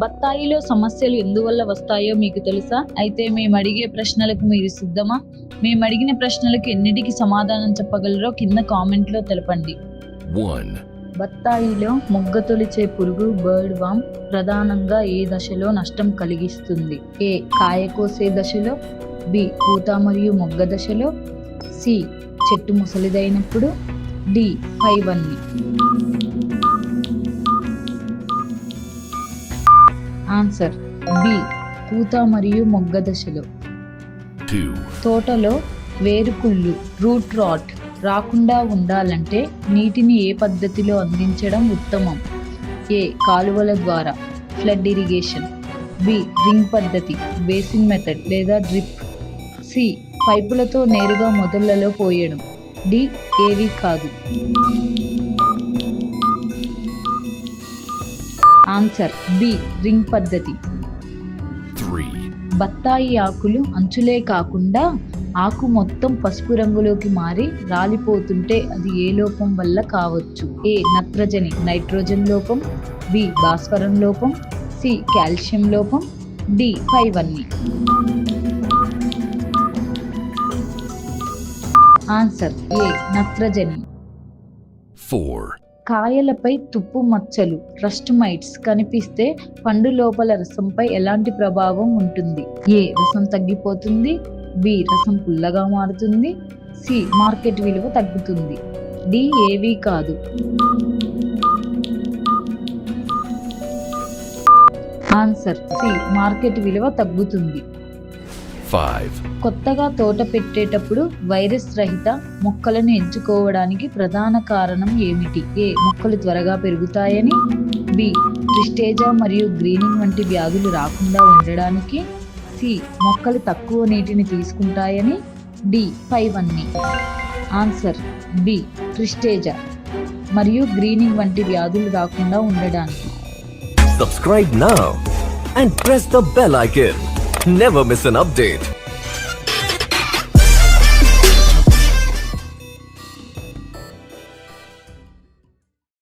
బత్తాయిలో సమస్యలు ఎందువల్ల వస్తాయో మీకు తెలుసా? అయితే మేము అడిగే ప్రశ్నలకు మీరు సిద్ధమా? మేము అడిగిన ప్రశ్నలకు ఎన్నిటికి సమాధానం చెప్పగలరో కింద కామెంట్లో తెలపండి. 1. బత్తాయిలో మొగ్గ తొలిచే పురుగు బర్డ్ వామ్ ప్రధానంగా ఏ దశలో నష్టం కలిగిస్తుంది? ఏ. కాయ కోసే దశలో, బి. పూత మరియు మొగ్గ దశలో, సి. చెట్టు ముసలిదైనప్పుడు, డి. పైవన్నీ. Answer B. పూత మరియు మొగ్గ దశలో. 2. తోటలో వేరుకుళ్ళు రూట్ రాట్ రాకుండా ఉండాలంటే నీటిని ఏ పద్ధతిలో అందించడం ఉత్తమం? ఏ. కాలువల ద్వారా ఫ్లడ్ ఇరిగేషన్, బి. రింగ్ పద్ధతి బేసిన్ మెథడ్ లేదా డ్రిప్, సి. పైపులతో నేరుగా మొదళ్లలో పోయడం, డి. ఏవి కాదు. Answer B. రింగ్ పద్ధతి. 3. బత్తాయి ఆకులు అంచులే కాకుండా ఆకు మొత్తం పసుపు రంగులోకి మారి రాలిపోతుంటే అది ఏ లోపం వల్ల కావచ్చు? ఏ. నత్రజని నైట్రోజన్ లోపం, బి. భాస్వరం లోపం, సి. కాల్షియం లోపం, డి. పైవన్నీ. ఆన్సర్ ఏ. నత్రజని. 4. కాయలపై తుప్పు మచ్చలు రస్ట్ మైట్స్ కనిపిస్తే పండు లోపల రసంపై ఎలాంటి ప్రభావం ఉంటుంది? ఏ. రసం తగ్గిపోతుంది, బి. రసం పుల్లగా మారుతుంది, సి. మార్కెట్ విలువ తగ్గుతుంది, డి. ఏవి కాదు. Answer C. మార్కెట్ విలువ తగ్గుతుంది. 5. కొత్తగా తోట పెట్టేటప్పుడు వైరస్ రహిత మొక్కలను ఎంచుకోవడానికి ప్రధాన కారణం ఏమిటి? ఏ. మొక్కలు త్వరగా పెరుగుతాయని, బి. ట్రిస్టేజా మరియు గ్రీనింగ్ వంటి వ్యాధులు రాకుండా ఉండడానికి, సి. మొక్కలు తక్కువ నీటిని తీసుకుంటాయని, డి. పైవన్నీ. Answer B. ట్రిస్టేజా మరియు గ్రీనింగ్ వంటి వ్యాధులు రాకుండా ఉండడానికి. Subscribe now and press the bell icon. Never miss an update.